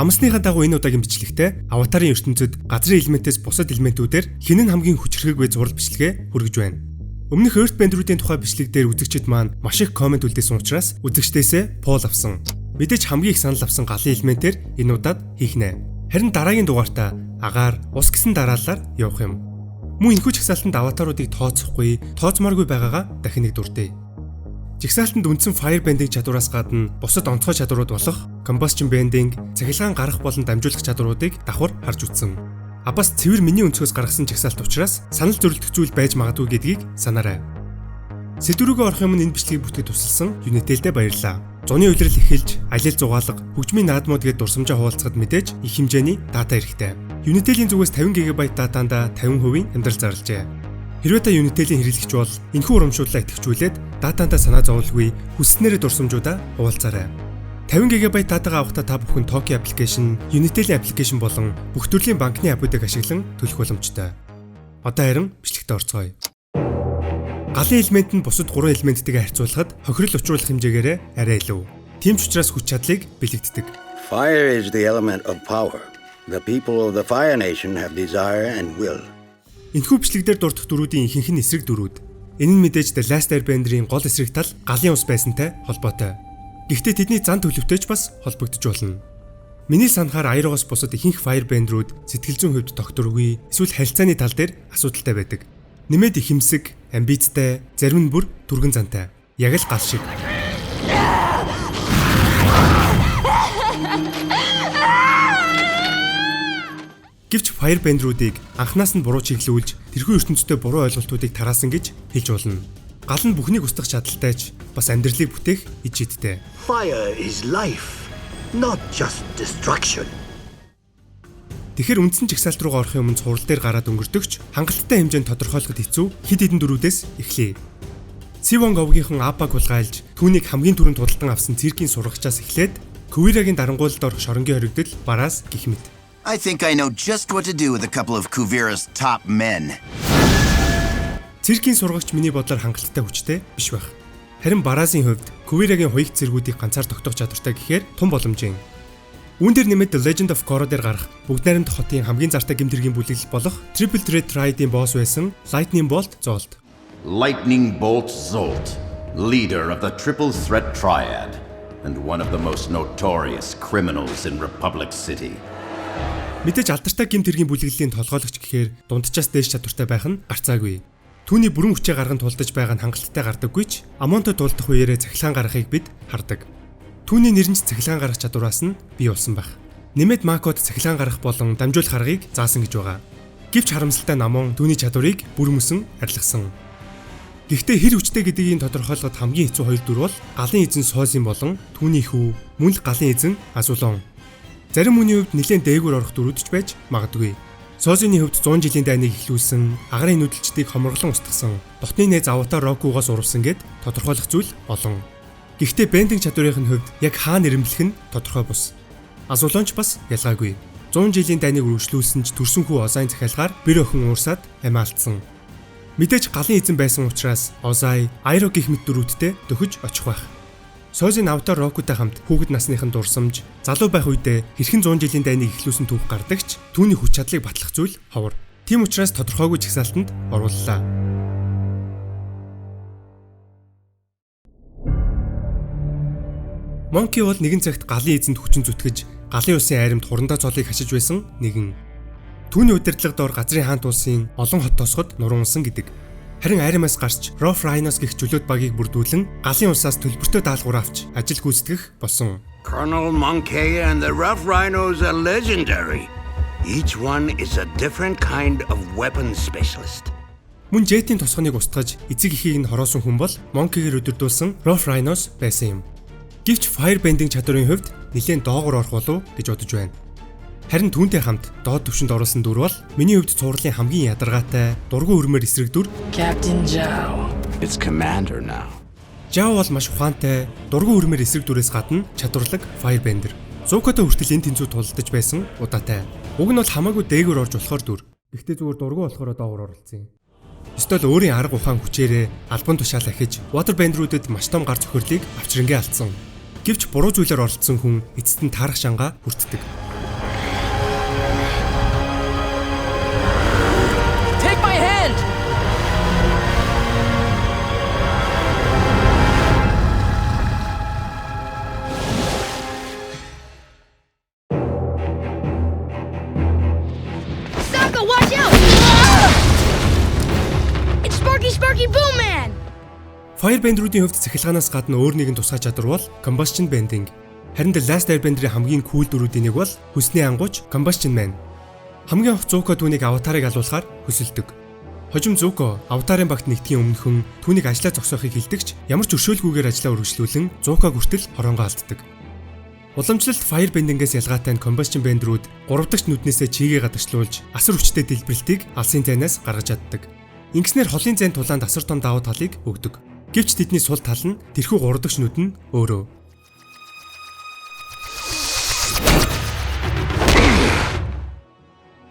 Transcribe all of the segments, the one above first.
Амсныхаа дагуу энэ удаагийн бичлэгтээ аватарын ертөнцид газрын элементээс бусад элементүүдээр хэн нь хамгийн хүчрхэг вэ зураг бичлэгээ хүргэж байна. Өмнөх Earthbender-уудын тухай бичлэг дээр үзэгчид маань маш их комент үлдээсэн учраас үзэгчдээсээ поол авсан. Мэдээж хамгийн их санал авсан галын элементээр энэ удаад хийх нэ. Харин дараагийн дугаартаа агаар, ус гэсэн дараалалаар явах юм. Мөн энэхүү чагсаалтанд аватаруудыг тооцохгүй, тооцмааргүй байгаагаа дахин нэг дурдъя. Жигсаалтанд үндсэн firebending чадвараас гадна бусад онцгой чадварууд болох combustion bending, цахилгаан гарах болон дамжуулах чадваруудыг давхар харж үзсэн. Бас цэвэр миний өнцгөөс гаргасан жигсаалт учраас санал зөрөлдөх зүйл байж магадгүй гэдгийг санаарай. Сэдврүүгээ орох юм энэ бичлэгийг бүтгэж тусалсан Unitel-д баярлалаа. Зуны улирал эхэлж, аялал зугаалга, хөгжмийн наадмууд гээд дурсамжаа хуваалцахад мэдээж их хэмжээний дата хэрэгтэй. Unitel-ийн зүгээс 50 GB датаанда 50% амьдрал зарлжээ. Хэрвээ та Unitel-ийн хэрэглэгч бол энэхүү урамшууллаа идэвхжүүлээд датаандаа санаа зовлгүй хүсснээрээ дурсамжуудаа хуваалцаарай. 50 GB датагаа авахдаа та бүхэн Toki application, Unitel-ийн application болон бүх төрлийн банкны аппуудыг ашиглан төлөх боломжтой. Одоо харин бичлэгтээ орцгоё. Галын элемент нь бусад 3 элементтэйгээ харьцуулахад хохирол учруулах хэмжээгээр арай илүү. Тийм ч учраас хүч чадлыг бэлэгддэг. Fire is the element of power. The people of the Fire Nation have desire and will. Энэхүү бичлэгдэр дурдах дөрүүдийн ихэнх нь эсрэг дөрүүд. Энэ нь мэдээж The Last Airbender-ийн гол эсрэг тал галын ус байсантай холбоотой. Гэхдээ тэдний зан төлөвтэйч бас холбогдож болно. Миний санахаар Airo-гоос бусад ихэнх Firebender-ууд сэтгэл зүйн хувьд докторгүй, эсвэл харилцааны тал дээр асуудалтай байдаг. Нэмээд их хэмсэг, амбицтай, зарим нь бүр түргэн зантай. Яг л гал шиг. Гэвч Firebender-уудыг анханаас нь буруу чиглүүлж, тэрхүү ертөнцийн буруу ойлголтуудыг тараасан гэж хэлж болно. Гал нь бүхнийг устгах чадалтайч бас амьдралыг бүтээх ичээдтэй. Fire is life, not just destruction. Тэгэхээр үндсэн жигсаалт руугаа орохын өмнө цуврал дээр гараад өнгөрдөгч хангалттай хэмжээнд тодорхойлоход хэцүү хэд хэдэн дөрүүдээс эхлэе. Сивон Говгийнхан Апаг хулгайлж түүнийг хамгийн түрүүнд худалдан авсан циркийн сургагчаас эхлээд Кувирагийн дарангуйлалд орох шоронгийн хоригдол бараас гих мэт. I think I know just what to do with a couple of Kuvira's top men. Циркийн сургагч миний бодлоор хангалттай хүчтэй биш байх. Харин Баразын хувьд Кувирагийн хуйг цэргүүдийг ганцаар тогтоох чадвартай гэхээр тун боломжийн. Үүн дээр нэмээд The Legend of Korra дээр гарах бүгд найрамдах хотын хамгийн зартай гэмтэргийн бүлэглэл болох Triple Threat Ride-ийн босс байсан Lightning Bolt Zolt. Lightning Bolt Zolt, leader of the Triple Threat Triad and one of the most notorious criminals in Republic City. Мэдээж алдартай гэмтэргийн бүлэглэлийн толгойлогч гэхээр дунджаас дээш чадвартай байх нь гарцаагүй. Түүний бүрэн хүчээ гарган тулдаж байгаа нь хангалттай гардаггүй ч Амонтой тулдах үеэрээ цахилгаан гаргахыг бид хардаг. Түүний нэр нь цахилгаан гарах чадвараас нь бий болсон байх. Нэмээд Макод цахилгаан гарах болон дамжуулах аргыг заасан гэж байгаа. Гэвч харамсалтай Намон түүний чадварыг бүрмөсөн арилгасан. Гэхдээ хэр хүчтэй гэдгийг тодорхойлоход хамгийн хэцүү хоёр дүр бол галын эзэн Созин болон түүний хүү мөн л галын эзэн Азулон. Зарим хүний хувьд нэлээд дээгүүр орох дүрүүдч байж магадгүй. Созины хувьд 100 жилийн дайныг эхлүүлсэн, агарын нүүдэлчдийг хомроглон устгасан, дотны нээз Аватар Рокугоос урвсан гэд тодорхойлох зүйл олон. Гэхдээ бендинг чадварын хувьд яг хаана нэрмлэх нь тодорхой бус. Азулонч бас ялгаагүй. 100 жилийн дайныг үргэлжлүүлсэн ч төрсөн хүү Озайн захиалгаар бэр охин уурсаад амиа алдсан. Мэдээж галын эзэн байсан учраас Озай, Airo гэх мэт дүрүүдтэй дөхөж очих байх. Созин Аватар Рокутай хамт хүүхэд насныхан дурсамж, залуу байх үедээ хэрхэн 100 жилийн дайныг эхлүүлсэн түүх гардагч түүний хүч чадлыг батлах зүйл ховор. Тийм учраас тодорхойгүй жигсаалтанд орууллаа. Monkey бол нэгэн цагт галын эзэнд хүчин зүтгэж, галын усын айрамд хурандаа цолыг хашиж байсан нэгэн. Түүний удирдлагад ор газрын хаант улсын олон хот тосгод нуруусан гэдэг. Харин айрамаас гарч Rough Rhinos гэх чөлөөт багийг бүрдүүлэн галын усаас төлбөртэй даалгавар авч ажил гүйцэтгэх болсон. Colonel Monkey and the Rough Rhinos are legendary. Each one is a different kind of weapon specialist. Мөн Jet-ийн тосгоныг устгаж эцэг эхийг нь хороосон хүн бол Monkey-гээр өдөрдүүлсэн Rough Rhinos байсан юм. Гэвч Firebending чадварын хувьд нэлээд доогуур орох болов гэж бодож байна. Харин түүнтэй хамт доод түвшинд оруулсан дүр бол миний хувьд цувралын хамгийн ядаргаатай, дургуун өрмөр эсрэг дүр Captain Zhao. It's Commander now. Zhao бол маш ухаантай, дургуун өрмөр эсрэг дүрээс гадна чадварлаг Firebender. Зукотой хүртэл энэ тэнцүү тулдаж байсан удаатай. Уг нь бол хамаагүй дээгүүр орж болохоор дүр. Гэхдээ зүгээр дургуун болохоор доогуур оруулсан юм. Эсвэл өөрийн арга ухаан хүчээрээ албан тушаал ахиж Waterbender-уудад маш том гар цохирлыг авчирнгээ алдсан. Гэвч буруу зүйлээр оролцсон хүн эцэст нь таарах шангаа хүртдэг. Firebender-уудын хувьд цахилгаанаас гадна өөр нэгэн тусгай чадвар бол Combustion Bending. Харин The Last Airbender-ийн хамгийн кул дүрүүдийн нэг бол хүсний ангууч Combustion Man. Хамгийн их Zuko түүнийг аватарыг алуулахаар хөсөлдөг. Хожим Zuko аватарын багт нэгдэхийн өмнөхөн түүнийг ажлаа зогсоохыг хэлдэгч ямар ч өршөөлгүйгээр ажлаа үргэлжлүүлэн Zuko хүртэл хоронгоо алддаг. Уламжлалт Firebending-ээс ялгаатай нь Combustion Bender-үүд 3 дахь нүднээсээ чигээ гадагшлуулж асар хүчтэй дэлбэрэлтийг алсын зайнаас гаргаж чаддаг. Ингэснээр холын зайн тулаанд асар том давуу талыг өгдөг. Гэвч тэдний сул тал нь тэрхүү 3 дахь нүд нь өөрөө.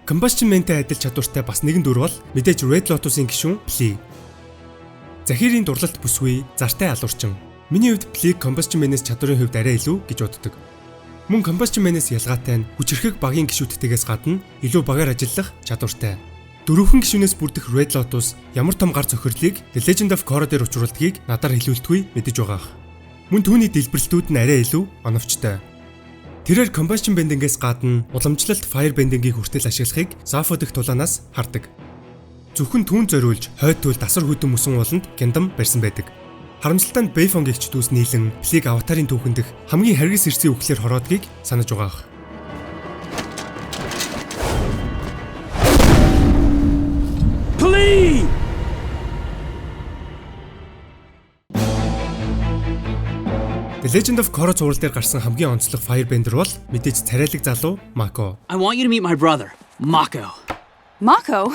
Combustion Man-тэй адил чадвартай бас нэгэн дүр бол мэдээж Red Lotus-ийн гишүүн Flea. Захирийн дурлалт бүсгүй зартай алуурчин. Миний хувьд Flea Combustion Man-ээс чадварын хувьд арай илүү гэж боддог. Мөн Combustion Man-ээс ялгаатай нь хүчирхэг багийн гишүүдтэйгээс гадна илүү багаар ажиллах чадвартай. Дөрөвхөн гишүүнээс бүрдэх Red Lotus ямар том гар цохирлыг The Legend of Korra дээр учруулдгийг надаар хэлүүлтгүй мэдэж байгаах. Мөн түүний дэлбэрэлтүүд нь арай илүү оновчтой. Тэрээр Combustion Bending-ээс гадна уламжлалт Firebending-ийг хүртэл ашиглахыг Zafo дэх тулаанаас хардаг. Зөвхөн түүн зориулж хойд туйлд асар хүйтэн мөсөн ууланд Kingdom барьсан байдаг. Харамсалтай нь Beifong гэгч дүүс нийлэн Flea аватарын түүхэн дэх хамгийн харгас эрсийн үхлээр хороодгийг санаж байгаах. The Legend of Korra зураг дээр гарсан хамгийн онцлог Firebender бол мэдээж царайлаг залуу Mako. I want you to meet my brother, Mako. Mako?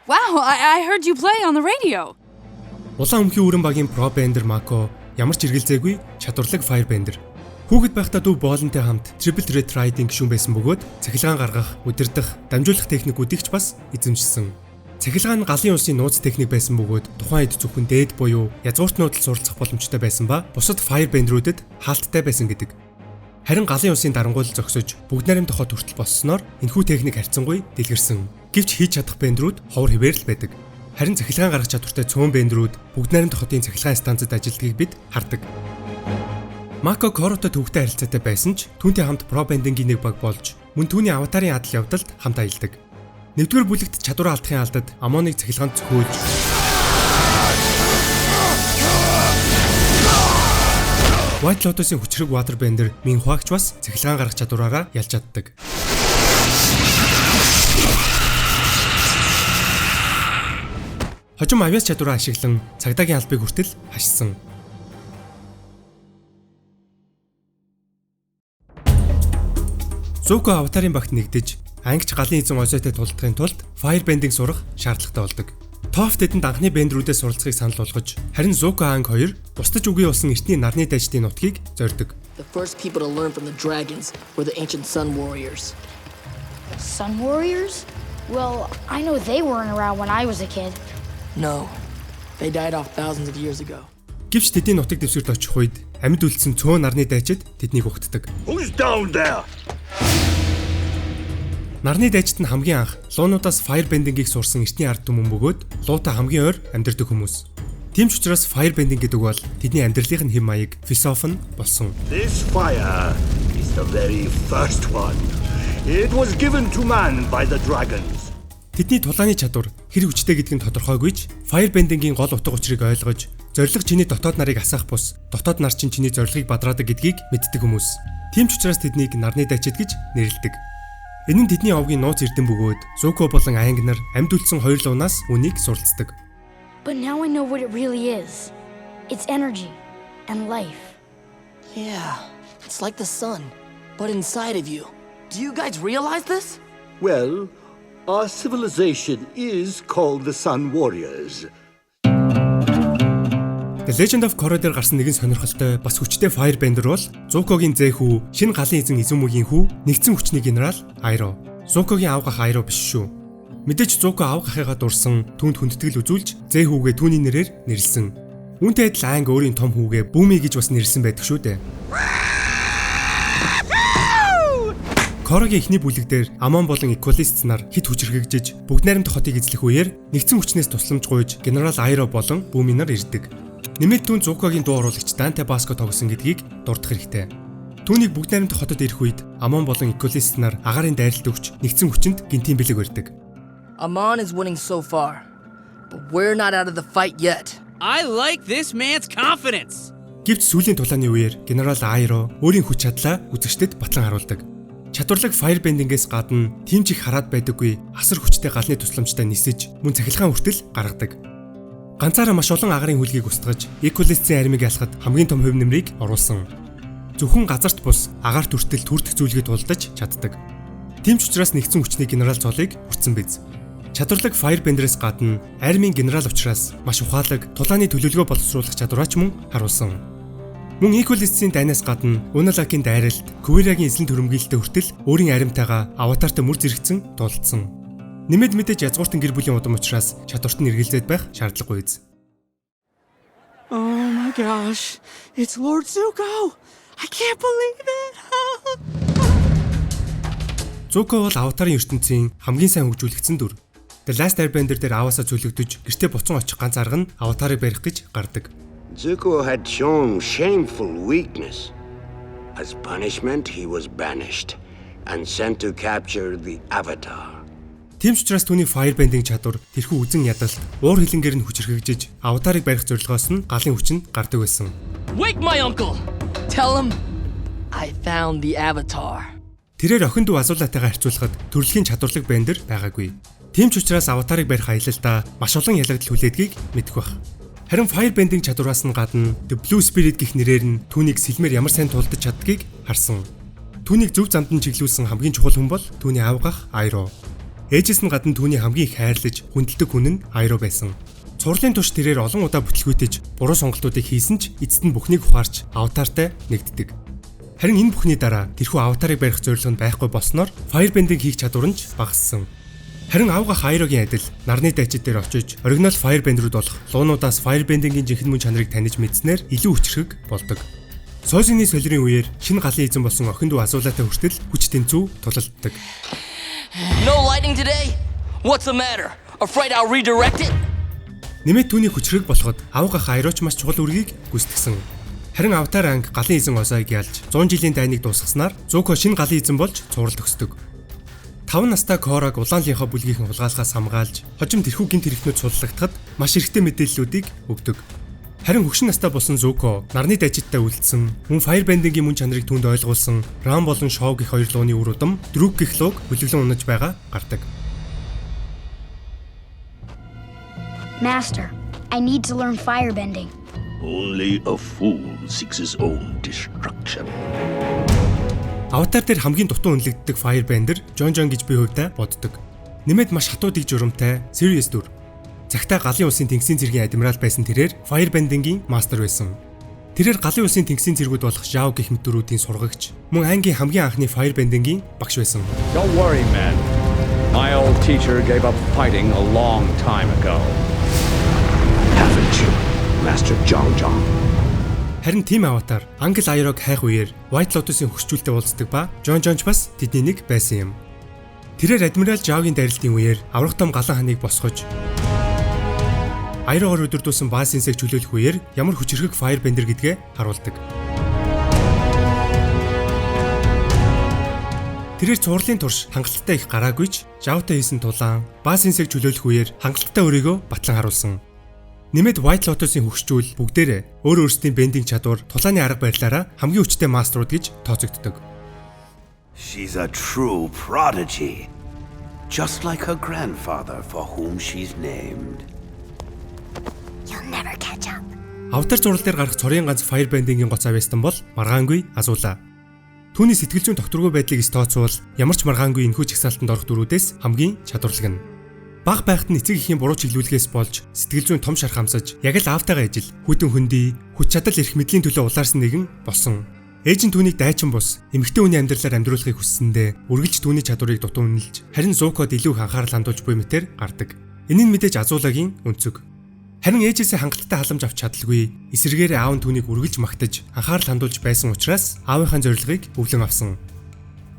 Wow, I heard you play on the radio. Улаан өмхийн өрөн багийн Pro Bender Mako ямар ч эргэлзээгүй чадварлаг Firebender. Хүүхэд байхдаа дүү боолонтой хамт Triple Threat Riding гишүүн байсан бөгөөд цахилгаан гаргах, удирдах, дамжуулах техникүүдийг ч бас эзэмшсэн. Цахилгаан нь галын улсын нууц техник байсан бөгөөд тухайн хэд зөвхөн дээд буюу язгууртнууд л суралцах боломжтой байсан ба бусад Firebender-үүдэд хаалттай байсан гэдэг. Харин галын улсын дарангуйл зогсож бүгд найрамд тоход хүртэл болсноор энэхүү техник харьцангуй дэлгэрсэн. Гэвч хийж чадах бендерүүд ховор хэвээр л байдаг. Харин цахилгаан гаргах чадвартай цөөн бендерүүд бүгд найрамд тохотын цахилгаан станцад ажилладгийг бид хардаг. Mako Korra-тай төвхтэй харилцаатай байсан ч түүнтэй хамт Pro Bending-ийн нэг баг болж мөн түүний аватарын адал явдалд хамт аялдаг. Нэгдүгээр бүлэгт чадвараа алдахын алдад Амоныг цахилгаанд цөхөөлж White Lotus-ийн хүчрэг Waterbender Minhwa-гч бас цахилгаан гаргах чадвараараа ялж чаддаг. Хожим авиас чадвараа ашиглан цагдаагийн албыг хүртэл хашсан. Zuko аватарын багт нэгдэж ангич галын эзэн Озойтой тулдахын тулд Firebending сурах шаардлагатай болдог. Toph тэдэнд анхны бендерүүдээс суралцахыг санал болгож, харин Zuko анги хоёр бусдаж үгүй болсон эртний нарны дайчдын нутгийг зорьдог. The first people to learn from the dragons were the ancient Sun Warriors. Sun Warriors? Well, I know they weren't around when I was a kid. No, they died off thousands of years ago. Гэвч тэдний нутаг дэвсгэрт очих үед амьд үлдсэн цөөн нарны дайчид тэднийг угтдаг. Who's down there? Нарны дайчид нь хамгийн анх луунуудаас Firebending-ийг сурсан эртний ард түмэн бөгөөд луутай хамгийн ойр амьдардаг хүмүүс. Тийм ч учраас Firebending гэдэг бол тэдний амьдралын хэм маяг, философи нь болсон. This fire is the very first one. It was given to man by the dragons. Тэдний тулааны чадвар хэр хүчтэй гэдг нь тодорхойгүй ч Firebending-ийн гол утга учирыг ойлгож, зориг чиний дотоод нарыг асаах бус, дотоод нар чинь чиний зорилгыг бадраадаг гэдгийг мэддэг хүмүүс. Тийм ч учраас тэднийг нарны дайчид гэж нэрлэдэг. Энэ нь тэдний овгийн нууц эрдэм бөгөөд Zuko болон Aang нар амьд үлдсэн хоёр луунаас үнийг суралцдаг. But now I know what it really is. It's energy and life. Yeah, it's like the sun, but inside of you. Do you guys realize this? Well, our civilization is called the Sun Warriors. The Legend of Korra дээр гарсан нэгэн сонирхолтой бас хүчтэй Firebender бол Zuko-гийн зээ хүү, шинэ галын эзэн Izumuгийн хүү, нэгдсэн хүчний генерал Iroh. Zuko-гийн аав гах Iroh биш шүү. Мэдээж Zuko аав гахыгаа дурсан, түүнд хүндэтгэл үзүүлж зээ хүүгээ түүний нэрээр нэрлсэн. Үүнтэй адил Aang өөрийн том хүүгээ Bumi гэж бас нэрлсэн байдаг шүү дээ. Korra-гийн эхний бүлэг дээр Amon болон Equalists нар хит хүчрхэгжиж бүгд найрамд хотыг эзлэх үеэр нэгдсэн хүчнээс тусламж гуйж генерал Iroh болон Bumi нар ирдэг. Нэмээд түүн Zuko-гийн дуу оруулагч Dante Basco тогсон гэдгийг дурдах хэрэгтэй. Түүнийг бүгд найрамд хотод ирэх үед Amon болон Equalists нар агаарын дайралт өгч нэгдсэн хүчинд гинтийн бэлэг барьдаг. Amon is winning so far, but we're not out of the fight yet. I like this man's confidence. Гэвч сүүлийн тулааны үеэр генерал Айро өөрийн хүч чадлаа үзэгчдэд батлан харуулдаг. Чадварлаг firebending-ээс гадна тийм ч их хараад байдаггүй асар хүчтэй галны тусламжтай нисэж мөн цахилгаан хүртэл гаргадаг. Ганцаараа маш олон агарын хүлгийг устгаж Equalis'ийн армийг ялахад хамгийн том хувь нэмрийг оруулсан. Зөвхөн газарт бус агаар төртөл түрдэх зүйлгээд тулдаж чаддаг. Тийм ч учраас нэгдсэн хүчний генерал цолыг хүртсэн биз. Чадварлаг firebender-ээс гадна армийн генерал учраас маш ухаалаг тулааны төлөвлөгөө боловсруулах чадвараач мөн харуулсан. Мөн Equalis'ийн дайнаас гадна Unalaq-ийн дайралт, Kuviraгийн эзлэн төрөмгийлэлтэй хүртэл өөрийн аримтайгаа аватартай мөр зэрэгцэн дуулдсан. Нэмээд мэдээж язгууртан гэр бүлийн удам учраас чадварт нь эргэлзээд байх шаардлагагүй биз. Oh my gosh, it's Lord Zuko. I can't believe it. Zuko бол аватарын ертөнцийн хамгийн сайн хөгжүүлэгдсэн дүр. The Last Airbender дээр аваасаа зөвлөгдөж гэртээ буцан очих ганц арга нь аватарыг барих гэж гардаг. Zuko had shown shameful weakness. As punishment, he was banished and sent to capture the Avatar. Тийм ч учраас түүний firebending чадвар тэрхүү үзэн ядалт уур хилэнгээр нь хүчрхэгжиж аватарыг барих зорилгоос нь галын хүчинд гардаг байсан. Wake my uncle! Tell him I found the Avatar. Тэрээр охин дүү Azula-тайгаа харьцуулахад төрөлхийн чадварлаг бендер байгаагүй. Тийм ч учраас аватарыг барих аялалдаа маш олон ялагдал хүлээдгийг мэдэх байх. Харин firebending чадвараас нь гадна The Blue Spirit гэх нэрээр нь түүнийг сэлмээр ямар сайн тулдаж чаддгийг харсан. Түүнийг зөв замд нь чиглүүлсэн хамгийн чухал хүн бол түүний аавгах Айро. Ээжээс нь гадна түүний хамгийн их хайрлаж хүндэлдэг хүн нь Айро байсан. Цурлын турш тэрээр олон удаа бүтлгүүтэж буруу сонголтуудыг хийсэн ч эцэст нь бүхнийг ухаарч аватартай нэгддэг. Харин энэ бүхний дараа тэрхүү аватарыг барих зорилго нь байхгүй болсноор firebending хийх чадвар нь багассан. Харин аавгах Айрогийн адил нарны дайчид дээр очиж оригинал firebender-үүд болох луунуудаас firebending-ийн жинхэнэ мөн чанарыг таних мэдснээр илүү хүчрэг болдог. Сойзины солирын үеэр шинэ галын эзэн болсон охин дүү Azula-тай хүртэл хүч тэнцүү тулалддаг. No lighting today? What's the matter? Afraid I'll redirect it? Нэмээд түүний хүчрэг болоход аавгах Айроч маш чухал үргийг гүйцэтгсэн. Харин Аватар анги галын эзэн Озайг ялж 100 жилийн дайныг дуусгаснаар Zuko шинэ галын эзэн болж цуврал төгсдөг. 5 настай Korra улаанлынхаа бүлгийнхэн хулгайлахаас хамгаалж хожим тэрхүү гинт хэрэгтнүүд суллагдахад маш хэрэгтэй мэдээллүүдийг өгдөг. Харин хөгшин настай болсон Zuko нарны дайчидтай үлдсэн, мөн firebending-ийн мөн чанарыг түүнд ойлгуулсан Ram болон Shaw гэх хоёр лууны үр удам Druk гэх лууг бүлэглэн унаж байгаа гардаг. Master, I need to learn firebending. Only a fool seeks his own destruction. Аватар дээр хамгийн дутуу үнэлэгддэг firebender Jon гэж би хувьдаа боддог. Нэмээд маш хатуу дэг журамтай, serious дүр. Цагтаа галын улсын тэнгисийн цэргийн адмирал байсан тэрээр firebending-ийн мастер байсан. Тэрээр галын улсын тэнгисийн цэргүүд болох Zhao гэх мэт дүрүүдийн сургагч, мөн Аангийн хамгийн анхны firebending-ийн багш байсан. Don't worry, man. My old teacher gave up fighting a long time ago. Haven't you, Master Zhao Zhang? Харин тийм аватар Англ Айрог хайх үеэр White Lotus-ийн хөсчүүлтэд уулздаг ба Jon бас тэдний нэг байсан юм. Тэрээр адмирал Zhao-гийн дайралтын үеэр аврах том галан ханыг босгож Айрогоор өдөрдүүлсэн баасинсыг чөлөөлөх үеэр ямар хүчрхэг firebender гэдгээ харуулдаг. Тэрээр цуурлын турш хангалттай их гараагүй ч Zhao-тай хийсэн тулаан баасинсыг чөлөөлөх үеэр хангалттай өөрийгөө батлан харуулсан. Нэмээд White Lotus-ийн хөгшчүүл бүгдээрээ өөр өөрсдийн бендинг чадвар, тулааны арга барилаараа хамгийн хүчтэй мастерууд гэж тооцогддог. She's a true prodigy, just like her grandfather for whom she's named. You'll never catch up. Аватар зураг дээр гарах цорын ганц firebending-ийн гоц авьяастан бол маргаангүй Azula. Түүний сэтгэл зүйн тогтворгүй байдлыг тооцвол ямар ч маргаангүй энэхүү чагсаалтанд орох дүрүүдээс хамгийн чадварлаг нь. Баг байхад нь эцэг эхийн буруу чиглүүлгээс болж сэтгэл зүйн том шарх хамсаж яг л аавтайгаа ижил хүйтэн хөндөй хүч чадал эрх мэдлийн төлөө улаарсан нэгэн болсон. Ээж нь түүнийг дайчин бус эмэгтэй хүний амьдралаар амьдруулахыг хүссэндээ үргэлж түүний чадварыг дутуу үнэлж харин Zuko-д илүү их анхаарал хандуулж буй мэтэр гардаг. Энэ нь мэдээж Azula-гийн өнцөг. Харин ээжээсээ хангалттай халамж авч чадалгүй эсрэгээр аав нь түүнийг үргэлж магтаж анхаарал хандуулж байсан учраас аавынхаа зорилгыг өвлөн авсан.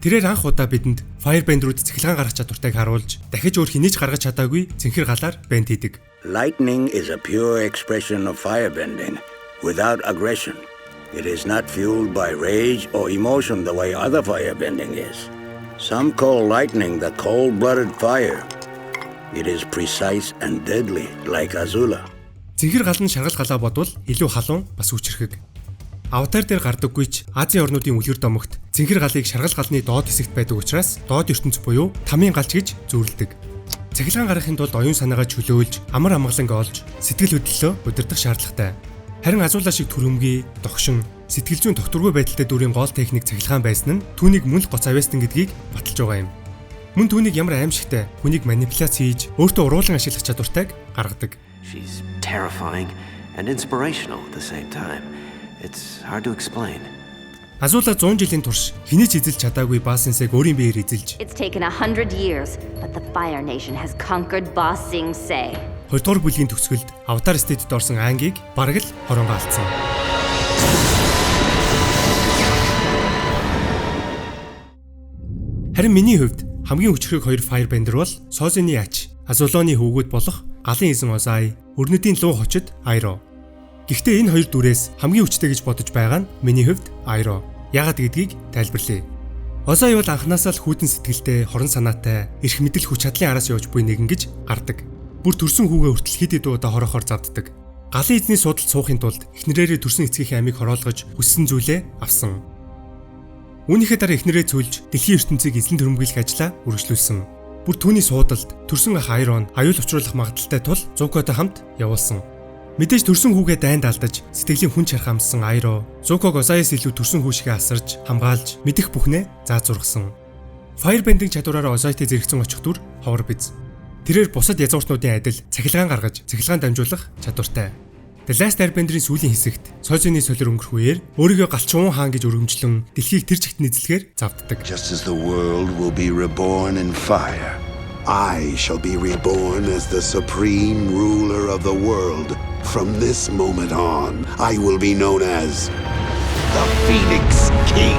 Тэрээр анх удаа бидэнд firebender-үүд цахилгаан гаргах чадвартайг харуулж дахиж өөр хинээж гаргаж чадаагүй цэнхэр галаар бент хийдэг. Lightning is a pure expression of firebending without aggression. It is not fueled by rage or emotion the way other firebending is. Some call lightning the cold-blooded fire. It is precise and deadly like Azula. Цэнхэр гал нь шаргал галаа бодвол илүү халуун бас хүчрхэг. Аватар дээр гардаггүй ч Азийн орнуудын үлгэр домогт цэнхэр галыг шаргал галны доод хэсэгт байдаг учраас доод ертөнц буюу тамийн галч гэж зөвлөдөг. Цахилгаан гаргахын тулд оюун санаагаа чөлөөлж, амар амгаланг олж, сэтгэл хөдлөлөө удирдах шаардлагатай. Харин азуулаа шиг түрэмгий, догшин, сэтгэл зүйн тогтворгүй байдалтай дүрийн гол техник цахилгаан байсан нь түүнийг мөн л гоц авьяастан гэдгийг баталж байгаа юм. Мөн түүнийг ямар аимшигтай, хүнийг манипуляц хийж, өөртөө уруулан ашиглах чадвартайг гаргадаг. She's terrifying and inspirational at the same time. It's hard to explain. Азуула 100 жилийн турш хинээч эзэлж чадаагүй Ба Синсэг өөрийн биеэр эзэлж. It's taken 100 years, but the Fire Nation has conquered Ba Sing Se. 2 дугаар бүлгийн төгсгөлд Аватар Стейтэд орсон Ангийг бараг л хоронгоо алдсан. Харин миний хувьд хамгийн хүчрхэг хоёр Firebender бол Созины ач, Азулооны хөвгүүд болох Галын эзэн Озай, Өрнөдийн луу хочид Айро. Гэхдээ энэ хоёр дүрээс хамгийн хүчтэй гэж бодож байгаа нь миний хувьд Айро. Яагаад гэдгийг тайлбарлая. Озай бол анханасаа л хүйтэн сэтгэлтэй, хорон санаатай, эрх мэдэл хүч чадлын араас явж буй нэгэн гэж гардаг. Бүр төрсөн хүүгээ хүртэл хэд хэд удаа хорохоор завддаг. Галын эзний суудалд суухын тулд эхнэрээрээ төрсөн эцгийнхээ амийг хороолгож хүссэн зүйлээ авсан. Үүнийхээ дараа эхнэрээ цөлж дэлхийн ертөнцийг эзлэн төрөмгийлэх ажлаа үргэлжлүүлсэн. Бүр түүний суудалд төрсөн ах Айрон аюул учруулах магадaltaй тул Зукотой хамт явуулсан. Мэдээж төрсөн хүүгээ дайнд алдаж сэтгэлийн хүн чарах амссан Айро Зуког Озайс илүү төрсөн хүүшгээ асарж хамгаалж мэдэх бүхнээ заазургасан. Firebending чадвараараа Озайтай зэрэгцэн очих дүр ховор биз. Тэрээр бусад язгууртнуудын адил цахилгаан гаргаж цахилгаан дамжуулах чадвартай. The Last Airbender-ийн сүүлийн хэсэгт Созины солир өнгөрөх үеэр өөрийгөө галчуун хаан гэж өргөмжлөн дэлхийг тэр чигт нэзлэхээр завддаг. Just as the world will be reborn in fire, I shall be reborn as the supreme ruler of the world. From this moment on, I will be known as the Phoenix King.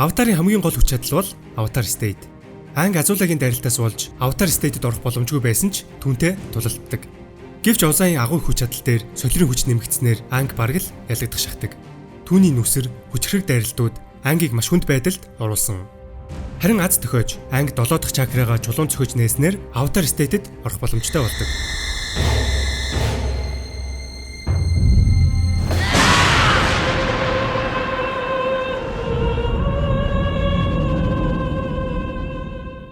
Аватарын хамгийн гол хүч чадал бол Avatar State. Анги Азуулагийн дайралтаас болж Avatar State-д орох боломжгүй байсан ч түүнтэй тулалддаг. Гэвч Озайн агуу хүч чадал дээр солирын хүч нэмэгдснээр Анги бараг л ялагдах шахдаг. Түүний нүсэр, хүчрэг дайралтууд Ангиг маш хүнд байдалд оруулсан. Харин аз төхөөж Анги 7 дахь чакрагаа чулуун цохиж нээснээр Avatar State-д орох боломжтой болдог.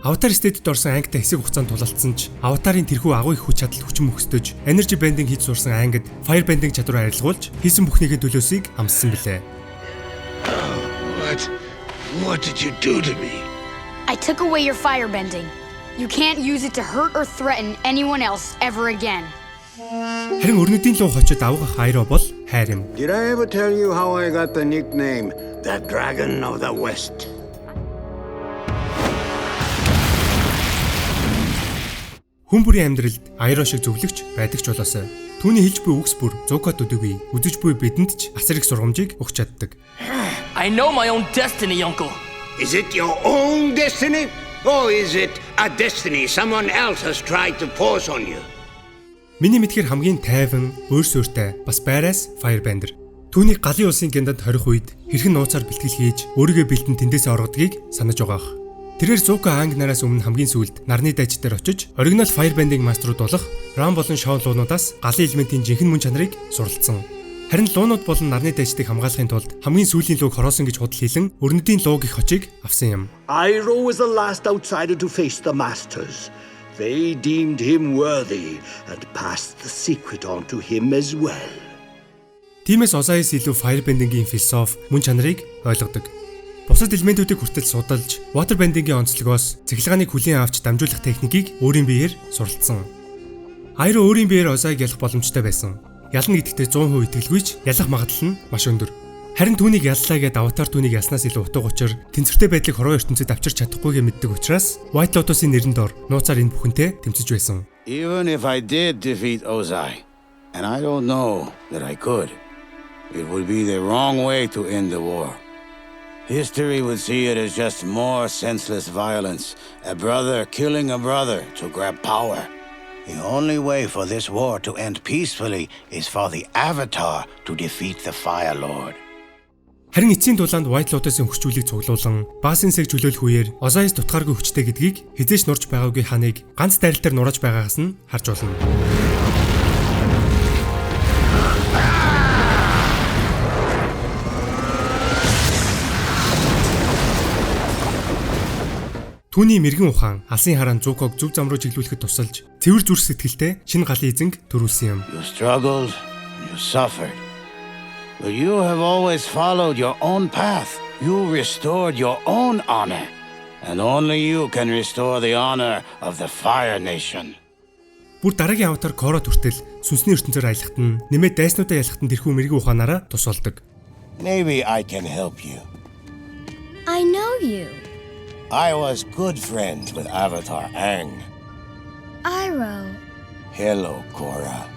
Avatar State-д орсон Ангитай хэсэг хугацаанд тулалдсан ч Аватарын тэрхүү агуу их хүч чадал хүчин мөхсдөж Energy Bending хийж сурсан Ангид Firebending чадвараа арилгуулж хийсэн бүхнийхээ төлөөсийг амссан билээ. What did you do to me? I took away your firebending. You can't use it to hurt or threaten anyone else ever again. Харин Өрнөдийн луу хочид авах Айро бол хайр юм. Did I ever tell you how I got the nickname the Dragon of the West? Хүн бүрийн амьдралд Айро шиг зөвлөгч байдаг ч болоосой. Түүний хэлж буй үгс бүр Зукот үдэггүй, үзэж буй бидэнд ч асар их сургамжийг өгч чаддаг. I know my own destiny, Uncle. Is it your own destiny? Or is it a destiny someone else has tried to force on you? Миний мэдхээр хамгийн тайван, өөр суурьтай, бас байраас Firebender. Түүнийг галын улсын гиндад хорих үед хэрхэн нууцаар бэлтгэл хийж, өөрийгөө бэлтэн тэндээсээ оргодгийг санаж байгаах. Тэрээр Zuko Aang нараас өмнө хамгийн сүүлд нарны дайч дээр очиж, оригинал Firebending маструуд болох Ram болон Shaun луунуудаас галын элементийн жинхэнэ мөн чанарыг суралцсан. Харин луунууд болон нарны дайчдыг хамгаалахын тулд хамгийн сүүлийн лууг хороосон гэж худал хийлэн Өрнөдийн лууг их очийг авсан юм. Iroh was the last outsider to face the Masters. They deemed him worthy and passed the secret on to him as well. Тиймээс Озайс илүү Firebending-ийн философи, мөн чанарыг ойлгодог. Бусад элементүүдийг хүртэл судалж, Waterbending-ийн онцлогоос цахилгааныг хүлээн авч дамжуулах техникийг өөрийн биеэр суралцсан. Айро өөрийн биеэр Озайг ялах боломжтой байсан. Ялна гэдэгтээ 100% итгэлгүй ч ялах магадлал нь маш өндөр. Харин түүнийг яллаа гэд Аватар түүнийг ялснаас илүү утга учир тэнцвэртэй байдлыг хорвоо ертөнцид авчирч чадахгүйгээ мэддэг учраас White Lotus-ийн нэрэн дор нууцаар энэ бүхэнтэй тэмцэж байсан. Even if I did defeat Ozai, and I don't know that I could, it would be the wrong way to end the war. History would see it as just more senseless violence, a brother killing a brother to grab power. The only way for this war to end peacefully is for the Avatar to defeat the Fire Lord. Харин эцсийн дулаанд White Lotus-ийн хүчзүйлийг цуглуулan Ba Sing-сийг чөлөөлөх үеэр Озайс дутгааргүй хүчтэй гэдгийг хизээч нурж байгаагүй ханыг ганц дайралтаар нурааж байгаагаас нь харж болно. Түүний мэрэгэн ухаан алсын хараан Зуког зөв зам руу чиглүүлэхэд тусалж цэвэр зүрх сэтгэлтэй шинэ галын эзэнг төрүүлсэн юм. You struggled, you suffered. But you have always followed your own path. You restored your own honor. And only you can restore the honor of the Fire Nation. Бүр дараагийн аватар Коро хүртэл сүнсний ертөнцөөр аялахад нь нэмээд дайснуудаа ялахад нь тэрхүү мэрэгэн ухаанаараа тус болдог. Maybe I can help you. I know you. I was good friends with Avatar Aang. Iroh. Hello, Korra.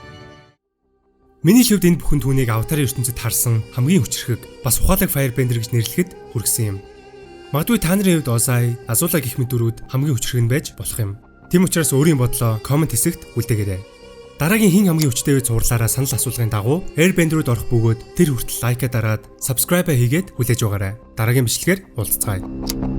Миний хувьд энэ бүхэн түүнийг аватарын ертөнцид харсан хамгийн хүчрхэг бас ухаалаг Firebender гэж нэрлэхэд хүргэсэн юм. Магадгүй та нарын хувьд Озай, Азула гэх мэт дүрүүд хамгийн хүчрхэг нь байж болох юм. Тийм учраас өөрийн бодлоо комент хэсэгт үлдээгээрэй. Дараагийн хин хамгийн хүчтэй үе зурлаараа санал асуулгын дагуу Airbender руу орох бөгөөд тэр хүртэл лайка дараад subscribe хийгээд хүлээж байгаарай. Дараагийн бичлэгээр уулзцгаая.